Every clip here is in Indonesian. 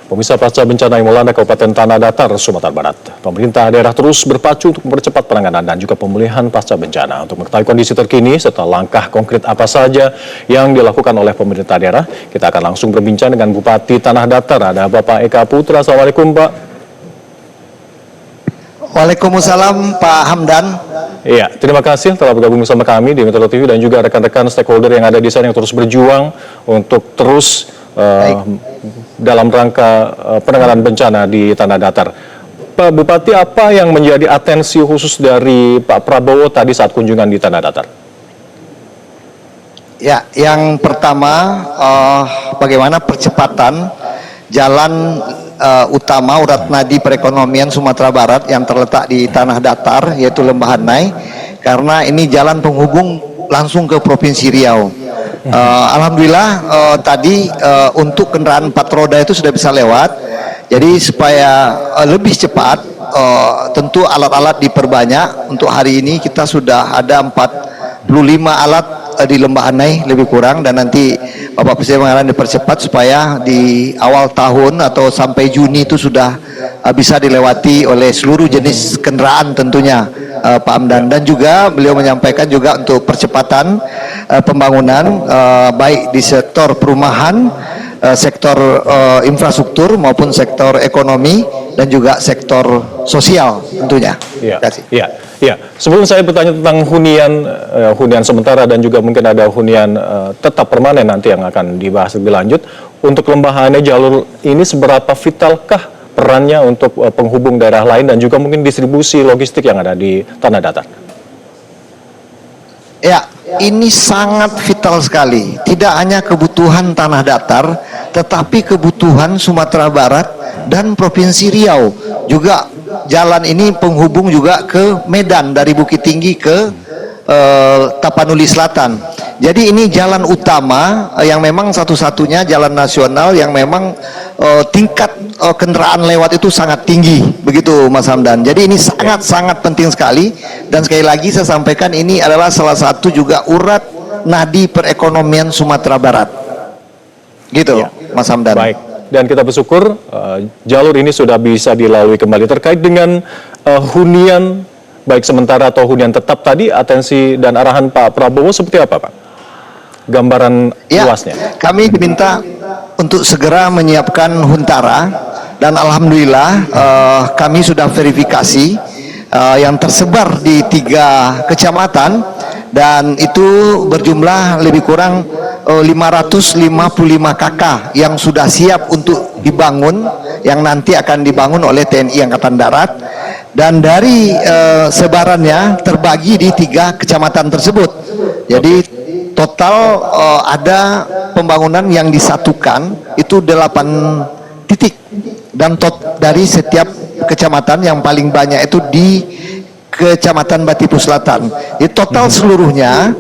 Pemirsa, pasca bencana yang melanda Kabupaten Tanah Datar, Sumatera Barat, pemerintah daerah terus berpacu untuk mempercepat penanganan dan juga pemulihan pasca bencana. Untuk mengetahui kondisi terkini serta langkah konkret apa saja yang dilakukan oleh pemerintah daerah, kita akan langsung berbincang dengan Bupati Tanah Datar. Ada Bapak Eka Putra. Assalamualaikum, Pak. Waalaikumsalam, Pak Hamdan. Iya, terima kasih telah bergabung bersama kami di Metro TV dan juga rekan-rekan stakeholder yang ada di sana yang terus berjuang untuk terus dalam rangka penanganan bencana di Tanah Datar. Pak Bupati, apa yang menjadi atensi khusus dari Pak Prabowo tadi saat kunjungan di Tanah Datar? Ya, yang pertama bagaimana percepatan jalan utama urat nadi perekonomian Sumatera Barat yang terletak di Tanah Datar, yaitu Lembahanai, karena ini jalan penghubung langsung ke Provinsi Riau. Alhamdulillah tadi untuk kendaraan 4 roda itu sudah bisa lewat. Jadi supaya lebih cepat, tentu alat-alat diperbanyak. Untuk hari ini kita sudah ada 45 alat di Lembahanai lebih kurang, dan nanti Bapak Presiden mengatakan dipercepat supaya di awal tahun atau sampai Juni itu sudah bisa dilewati oleh seluruh jenis kendaraan tentunya, Pak Hamdan. Dan juga beliau menyampaikan juga untuk percepatan pembangunan baik di sektor perumahan, sektor infrastruktur maupun sektor ekonomi dan juga sektor sosial tentunya. Iya. Ya, sebelum saya bertanya tentang hunian sementara dan juga mungkin ada hunian tetap permanen nanti yang akan dibahas lebih lanjut, untuk Lembahanai jalur ini seberapa vitalkah perannya untuk penghubung daerah lain dan juga mungkin distribusi logistik yang ada di Tanah Datar? Ya, ini sangat vital sekali. Tidak hanya kebutuhan Tanah Datar, tetapi kebutuhan Sumatera Barat dan Provinsi Riau. Juga jalan ini penghubung juga ke Medan dari Bukit Tinggi ke Tapanuli Selatan. Jadi ini jalan utama yang memang satu-satunya jalan nasional yang memang tingkat kendaraan lewat itu sangat tinggi, begitu Mas Hamdan. Jadi ini sangat-sangat penting sekali, dan sekali lagi saya sampaikan ini adalah salah satu juga urat nadi perekonomian Sumatera Barat. Gitu, ya, Mas Hamdan. Baik. Dan kita bersyukur jalur ini sudah bisa dilalui kembali. Terkait dengan hunian baik sementara atau hunian tetap tadi, atensi dan arahan Pak Prabowo seperti apa, Pak? Gambaran luasnya. Kami diminta untuk segera menyiapkan huntara, dan alhamdulillah kami sudah verifikasi yang tersebar di 3 kecamatan, dan itu berjumlah lebih kurang 555 KK yang sudah siap untuk dibangun, yang nanti akan dibangun oleh TNI Angkatan Darat. Dan dari sebarannya terbagi di 3 kecamatan tersebut. Jadi total ada pembangunan yang disatukan itu 8 titik, dan dari setiap kecamatan yang paling banyak itu di Kecamatan Batipu Selatan. Di total seluruhnya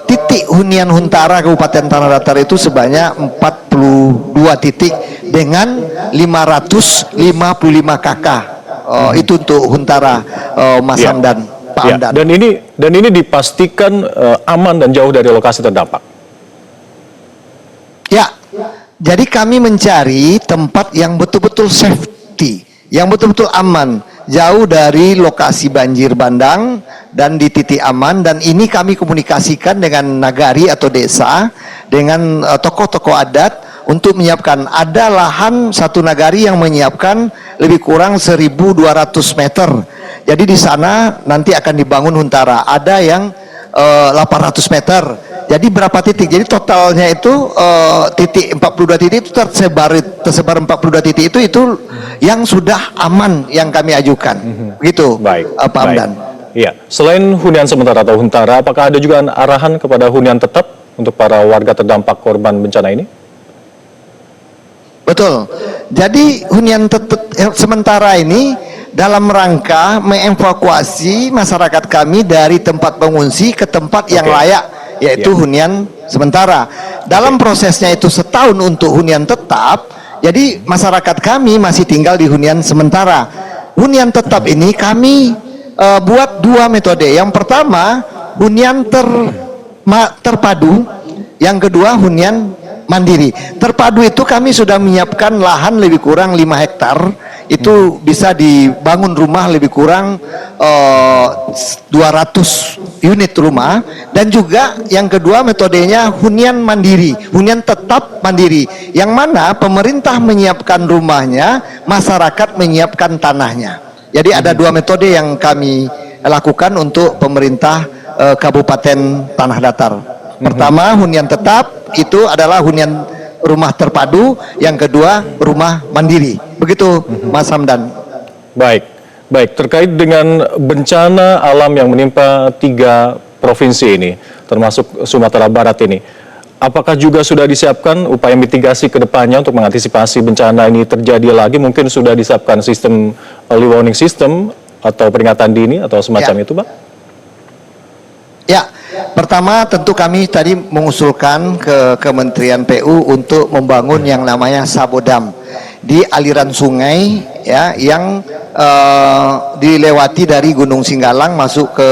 titik hunian huntara Kabupaten Tanah Datar itu sebanyak 42 titik dengan 555 KK. Itu untuk huntara, Mas Hamdan, Pak Hamdan. Dan ini dipastikan aman dan jauh dari lokasi terdampak. Ya, jadi kami mencari tempat yang betul-betul safety, yang betul-betul aman, jauh dari lokasi banjir bandang dan di titik aman. Dan ini kami komunikasikan dengan nagari atau desa, dengan tokoh-tokoh adat untuk menyiapkan. Ada lahan satu nagari yang menyiapkan lebih kurang 1.200 meter. Jadi di sana nanti akan dibangun huntara. Ada yang 800 meter. Jadi berapa titik? Jadi totalnya itu titik 42 titik itu tersebar 42 titik itu yang sudah aman yang kami ajukan. Begitu, Pak Hamdan. Iya. Selain hunian sementara atau huntara, apakah ada juga arahan kepada hunian tetap untuk para warga terdampak korban bencana ini? Betul. Jadi hunian sementara ini dalam rangka mengevakuasi masyarakat kami dari tempat pengungsi ke tempat yang layak, yaitu hunian sementara. Dalam prosesnya itu setahun untuk hunian tetap, jadi masyarakat kami masih tinggal di hunian sementara. Hunian tetap ini kami buat 2 metode. Yang pertama hunian terpadu, yang kedua hunian mandiri. Terpadu itu kami sudah menyiapkan lahan lebih kurang 5 hektar. Itu bisa dibangun rumah lebih kurang 200 unit rumah. Dan juga yang kedua metodenya hunian mandiri, hunian tetap mandiri, yang mana pemerintah menyiapkan rumahnya, masyarakat menyiapkan tanahnya. Jadi ada 2 metode yang kami lakukan untuk pemerintah Kabupaten Tanah Datar. Pertama, hunian tetap itu adalah hunian rumah terpadu, yang kedua rumah mandiri. Begitu Mas Hamdan. Baik, baik. Terkait dengan bencana alam yang menimpa 3 provinsi ini, termasuk Sumatera Barat ini, apakah juga sudah disiapkan upaya mitigasi ke depannya untuk mengantisipasi bencana ini terjadi lagi? Mungkin sudah disiapkan sistem early warning system atau peringatan dini atau semacam itu, Pak? Ya, pertama tentu kami tadi mengusulkan ke Kementerian PU untuk membangun yang namanya sabodam di aliran sungai ya yang dilewati dari Gunung Singgalang masuk ke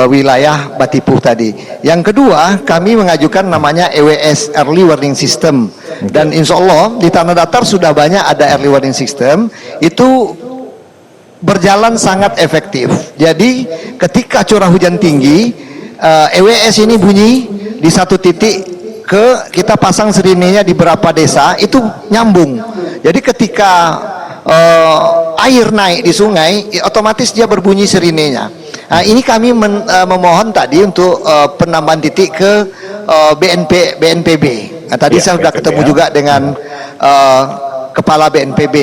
wilayah Batipuh tadi. Yang kedua, kami mengajukan namanya EWS Early Warning System. Dan insya Allah di Tanah Datar sudah banyak ada early warning system. Itu berjalan sangat efektif. Jadi ketika curah hujan tinggi, EWS ini bunyi di satu titik, kita pasang sirenenya di beberapa desa, itu nyambung. Jadi ketika air naik di sungai, otomatis dia berbunyi sirenenya. Nah, ini kami memohon tadi untuk penambahan titik ke BNPB. Nah, tadi saya sudah ketemu juga dengan Kepala BNPB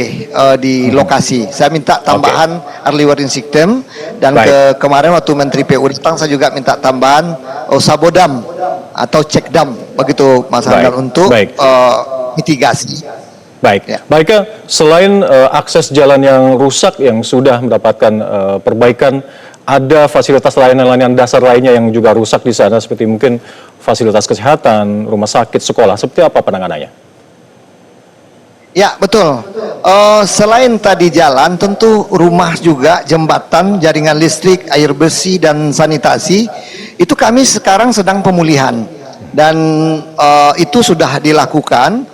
di lokasi. Saya minta tambahan early warning system, dan kemarin waktu Menteri PU datang saya juga minta tambahan sabodam atau cek dam, begitu Mas Hamdan, untuk mitigasi. Baik, ya. Baiknya selain akses jalan yang rusak yang sudah mendapatkan perbaikan, ada fasilitas layanan dasar lainnya yang juga rusak di sana, seperti mungkin fasilitas kesehatan, rumah sakit, sekolah. Seperti apa penanganannya? Ya, betul. Selain tadi jalan, tentu rumah juga, jembatan, jaringan listrik, air bersih, dan sanitasi, itu kami sekarang sedang pemulihan. Dan itu sudah dilakukan.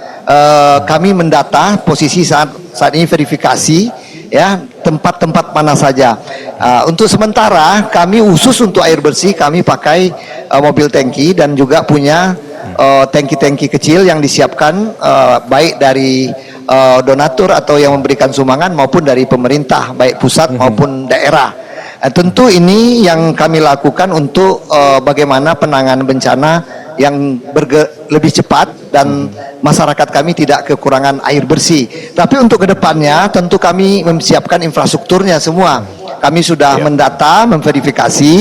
Kami mendata posisi saat ini, verifikasi ya tempat-tempat mana saja. Untuk sementara kami khusus untuk air bersih kami pakai mobil tangki, dan juga punya tangki-tangki kecil yang disiapkan baik dari donatur atau yang memberikan sumbangan maupun dari pemerintah baik pusat maupun daerah. Tentu ini yang kami lakukan untuk bagaimana penanganan bencana yang lebih cepat dan masyarakat kami tidak kekurangan air bersih. Tapi untuk kedepannya tentu kami mempersiapkan infrastrukturnya semua. Kami sudah mendata, memverifikasi,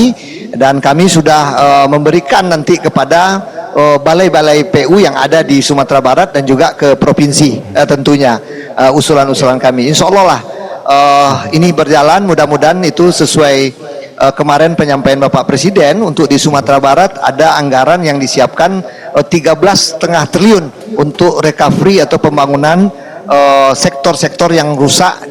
dan kami sudah memberikan nanti kepada balai-balai PU yang ada di Sumatera Barat dan juga ke provinsi tentunya usulan-usulan kami. Insya Allah lah ini berjalan, mudah-mudahan itu sesuai kemarin penyampaian Bapak Presiden. Untuk di Sumatera Barat ada anggaran yang disiapkan 13,5 triliun untuk recovery atau pembangunan sektor-sektor yang rusak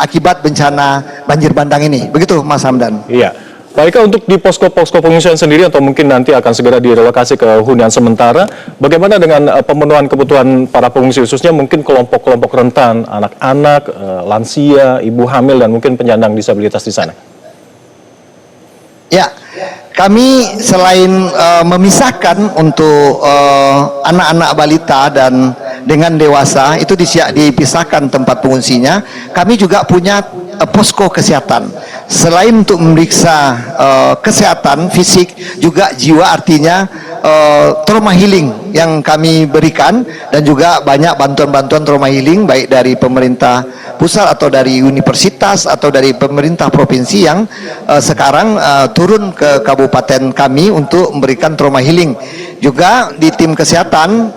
akibat bencana banjir bandang ini. Begitu Mas Hamdan. Iya. Baiklah, untuk di posko-posko pengungsian sendiri atau mungkin nanti akan segera direlokasi ke hunian sementara, bagaimana dengan pemenuhan kebutuhan para pengungsi, khususnya mungkin kelompok-kelompok rentan, anak-anak, lansia, ibu hamil, dan mungkin penyandang disabilitas di sana? Ya, kami selain memisahkan untuk anak-anak balita dan dengan dewasa itu dipisahkan tempat pengungsinya, kami juga punya posko kesehatan. Selain untuk memeriksa kesehatan fisik, juga jiwa, artinya trauma healing yang kami berikan, dan juga banyak bantuan-bantuan trauma healing baik dari pemerintah pusat atau dari universitas atau dari pemerintah provinsi yang sekarang turun ke kabupaten kami untuk memberikan trauma healing. Juga di tim kesehatan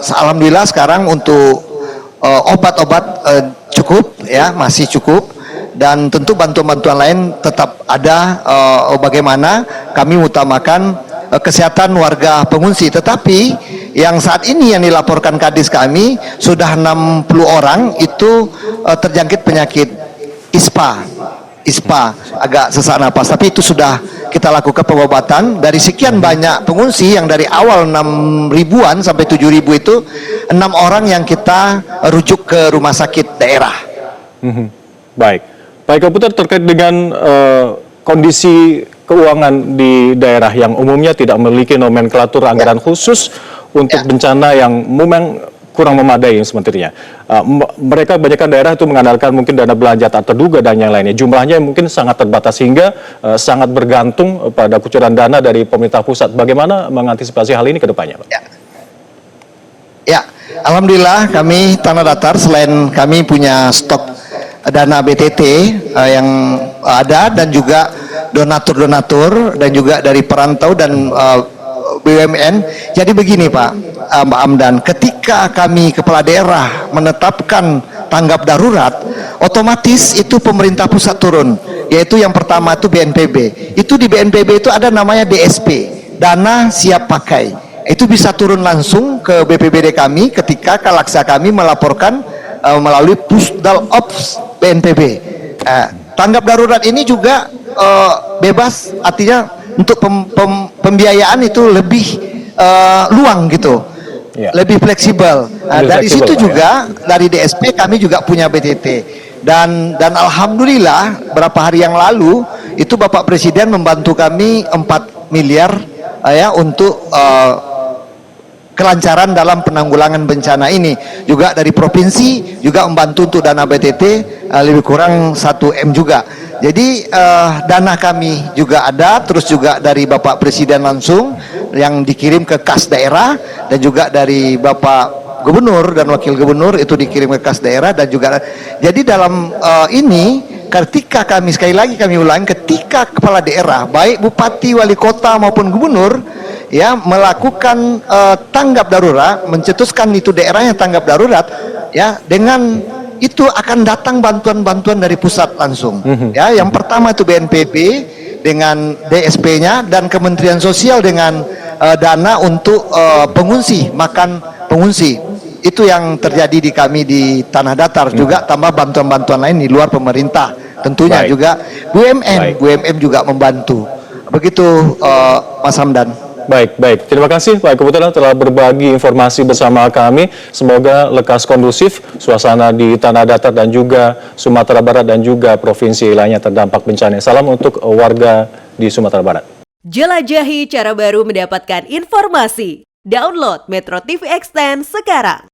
alhamdulillah sekarang untuk obat-obat cukup ya, masih cukup, dan tentu bantuan-bantuan lain tetap ada. Bagaimana kami utamakan kesehatan warga pengungsi. Tetapi yang saat ini yang dilaporkan Kadis kami sudah 60 orang itu terjangkit penyakit ISPA agak sesak napas, tapi itu sudah kita lakukan pengobatan dari sekian banyak pengungsi yang dari awal 6 ribuan sampai 7 ribu itu 6 orang yang kita rujuk ke rumah sakit daerah. Baik, Pak Eko Puter, terkait dengan kondisi keuangan di daerah yang umumnya tidak memiliki nomenklatur anggaran khusus untuk bencana yang memang kurang memadai sebenarnya. Mereka kebanyakan daerah itu mengandalkan mungkin dana belanja tak terduga dan yang lainnya. Jumlahnya mungkin sangat terbatas sehingga sangat bergantung pada kucuran dana dari pemerintah pusat. Bagaimana mengantisipasi hal ini ke depannya, Pak? Ya, alhamdulillah kami Tanah Datar selain kami punya stok dana BTT yang ada dan juga donatur-donatur dan juga dari perantau dan BUMN. Jadi begini Pak Hamdan, ketika kami kepala daerah menetapkan tanggap darurat, otomatis itu pemerintah pusat turun, yaitu yang pertama itu BNPB. Itu di BNPB itu ada namanya DSP, dana siap pakai. Itu bisa turun langsung ke BPBD kami ketika kalaksa kami melaporkan melalui Pusdal Ops BNPB. Tanggap darurat ini juga bebas, artinya untuk pembiayaan itu lebih luang gitu, lebih fleksibel. Dari situ juga dari DSP kami juga punya BTT dan alhamdulillah beberapa hari yang lalu itu Bapak Presiden membantu kami 4 miliar ya untuk kelancaran dalam penanggulangan bencana ini. Juga dari provinsi juga membantu untuk dana BTT lebih kurang 1 M juga. Jadi dana kami juga ada, terus juga dari Bapak Presiden langsung yang dikirim ke kas daerah dan juga dari Bapak Gubernur dan Wakil Gubernur itu dikirim ke kas daerah dan juga jadi dalam ini ketika kami sekali lagi kami ulangi, ketika kepala daerah baik bupati, wali kota maupun gubernur ya melakukan tanggap darurat, mencetuskan itu daerahnya tanggap darurat ya, dengan itu akan datang bantuan-bantuan dari pusat langsung. Ya, yang pertama itu BNPB dengan DSP-nya dan Kementerian Sosial dengan dana untuk pengungsi, makan pengungsi. Itu yang terjadi di kami di Tanah Datar, juga tambah bantuan-bantuan lain di luar pemerintah. Tentunya juga BUMN juga membantu. Begitu Mas Hamdan. Baik. Terima kasih Pak Eko Puter telah berbagi informasi bersama kami. Semoga lekas kondusif suasana di Tanah Datar dan juga Sumatera Barat dan juga provinsi lainnya terdampak bencana. Salam untuk warga di Sumatera Barat. Jelajahi cara baru mendapatkan informasi. Download Metro TV Extend sekarang.